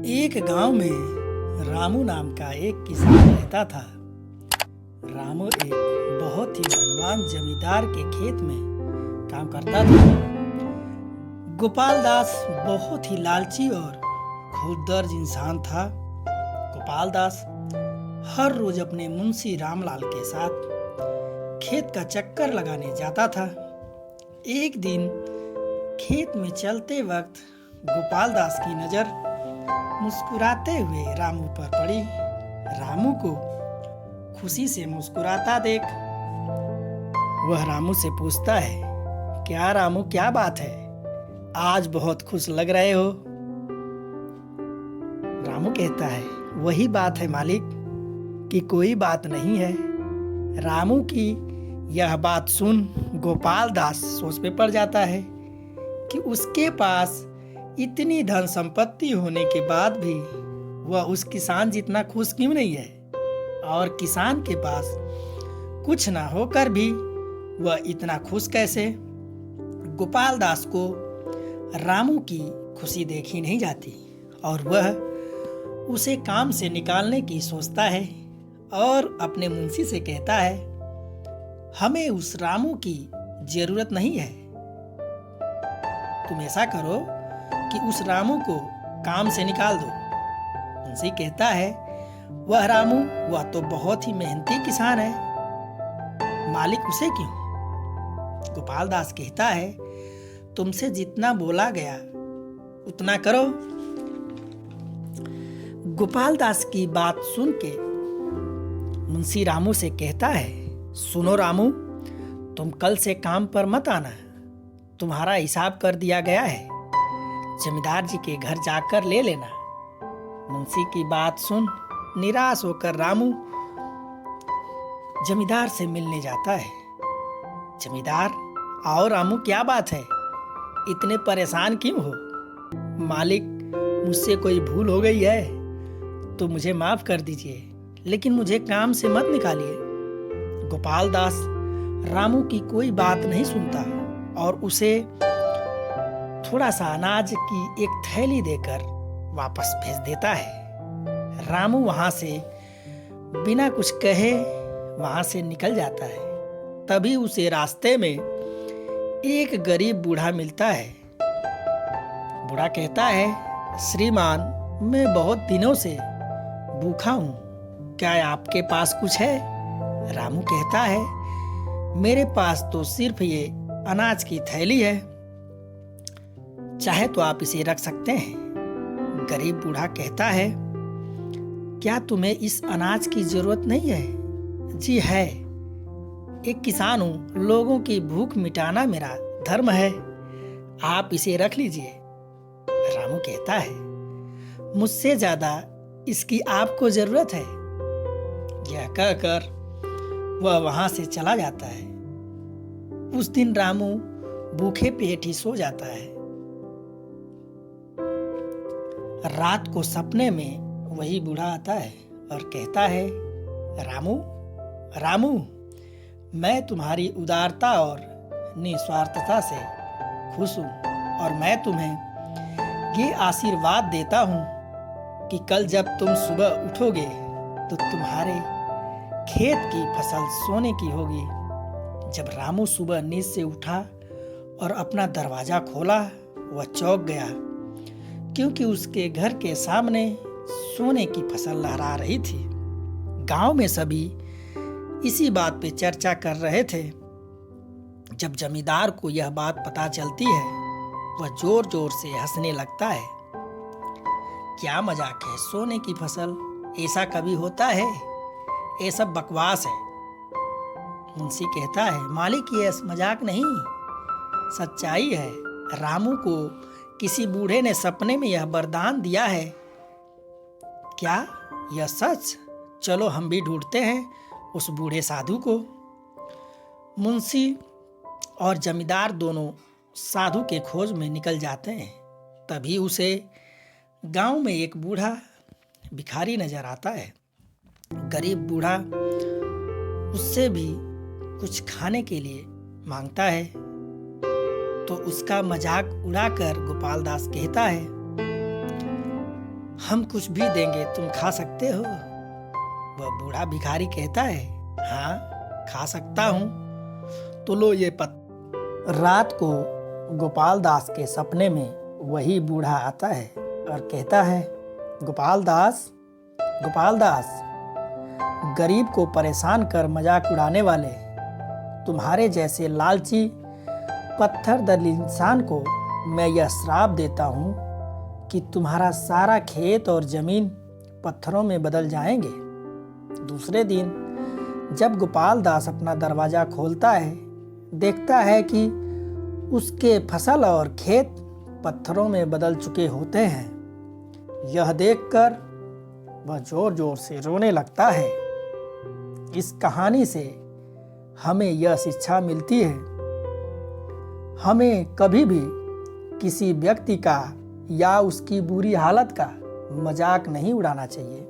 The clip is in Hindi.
एक गांव में रामू नाम का एक किसान रहता था। रामू एक बहुत ही धनवान जमींदार के खेत में काम करता था। गोपाल दास बहुत ही लालची और खुदगर्ज इंसान था। गोपाल दास हर रोज अपने मुंशी रामलाल के साथ खेत का चक्कर लगाने जाता था। एक दिन खेत में चलते वक्त गोपाल दास की नजर मुस्कुराते हुए रामू पर पड़ी। रामू को खुशी से मुस्कुराता देख वह रामू से पूछता है, क्या रामू, क्या बात है, आज बहुत खुश लग रहे हो? रामू कहता है, वही बात है मालिक, कि कोई बात नहीं है। रामू की यह बात सुन गोपाल दास सोच में पड़ जाता है कि उसके पास इतनी धन संपत्ति होने के बाद भी वह उस किसान जितना खुश क्यों नहीं है, और किसान के पास कुछ ना होकर भी वह इतना खुश कैसे। गोपाल दास को रामू की खुशी देखी नहीं जाती और वह उसे काम से निकालने की सोचता है और अपने मुंशी से कहता है, हमें उस रामू की जरूरत नहीं है। तुम ऐसा करो कि उस रामू को काम से निकाल दो। मुंशी कहता है, वह रामू, वह तो बहुत ही मेहनती किसान है, मालिक उसे क्यों? गोपाल दास कहता है, तुमसे जितना बोला गया उतना करो। गोपाल दास की बात सुन के मुंशी रामू से कहता है, सुनो रामू, तुम कल से काम पर मत आना, तुम्हारा हिसाब कर दिया गया है, जमींदार जी के घर जाकर ले लेना। मुंशी की बात सुन निराश होकर रामू जमींदार से मिलने जाता है। जमींदार, आओ रामू, क्या बात है, इतने परेशान क्यों हो? मालिक, मुझसे कोई भूल हो गई है तो मुझे माफ कर दीजिए, लेकिन मुझे काम से मत निकालिए। गोपाल दास रामू की कोई बात नहीं सुनता और उसे थोड़ा सा अनाज की एक थैली देकर वापस भेज देता है। रामू वहां से बिना कुछ कहे वहां से निकल जाता है। तभी उसे रास्ते में एक गरीब बूढ़ा मिलता है। बूढ़ा कहता है, श्रीमान, मैं बहुत दिनों से भूखा हूं, क्या आपके पास कुछ है? रामू कहता है, मेरे पास तो सिर्फ ये अनाज की थैली है, चाहे तो आप इसे रख सकते हैं। गरीब बूढ़ा कहता है, क्या तुम्हें इस अनाज की जरूरत नहीं है? जी है, एक किसान हूं, लोगों की भूख मिटाना मेरा धर्म है, आप इसे रख लीजिए। रामू कहता है, मुझसे ज्यादा इसकी आपको जरूरत है। यह कहकर वह वहां से चला जाता है। उस दिन रामू भूखे पेट ही सो जाता है। रात को सपने में वही बूढ़ा आता है और कहता है, रामू, रामू, मैं तुम्हारी उदारता और निस्वार्थता से खुश हूं और मैं तुम्हें ये आशीर्वाद देता हूं कि कल जब तुम सुबह उठोगे तो तुम्हारे खेत की फसल सोने की होगी। जब रामू सुबह नींद से उठा और अपना दरवाजा खोला, वह चौंक गया क्योंकि उसके घर के सामने सोने की फसल लहरा रही थी। गांव में सभी इसी बात पे चर्चा कर रहे थे। जब जमींदार को यह बात पता चलती है, वह जोर जोर से हंसने लगता है। क्या मजाक है, सोने की फसल, ऐसा कभी होता है? ये सब बकवास है। मुंशी कहता है, मालिक, ये मजाक नहीं, सच्चाई है। रामू को किसी बूढ़े ने सपने में यह वरदान दिया है। क्या यह सच? चलो हम भी ढूंढते हैं उस बूढ़े साधु को। मुंशी और जमींदार दोनों साधु के खोज में निकल जाते हैं। तभी उसे गांव में एक बूढ़ा भिखारी नजर आता है। गरीब बूढ़ा उससे भी कुछ खाने के लिए मांगता है तो उसका मजाक उड़ाकर गोपाल दास कहता है, हम कुछ भी देंगे, तुम खा सकते हो? वह बूढ़ा भिखारी कहता है, हाँ, खा सकता हूँ। तो लो ये रात को गोपाल दास के सपने में वही बूढ़ा आता है और कहता है, गोपाल दास, गोपाल दास, गरीब को परेशान कर मजाक उड़ाने वाले तुम्हारे जैसे लालची पत्थर दिल इंसान को मैं यह श्राप देता हूँ कि तुम्हारा सारा खेत और जमीन पत्थरों में बदल जाएंगे। दूसरे दिन जब गोपाल दास अपना दरवाजा खोलता है, देखता है कि उसके फसल और खेत पत्थरों में बदल चुके होते हैं। यह देखकर वह जोर जोर से रोने लगता है। इस कहानी से हमें यह शिक्षा मिलती है, हमें कभी भी किसी व्यक्ति का या उसकी बुरी हालत का मजाक नहीं उड़ाना चाहिए।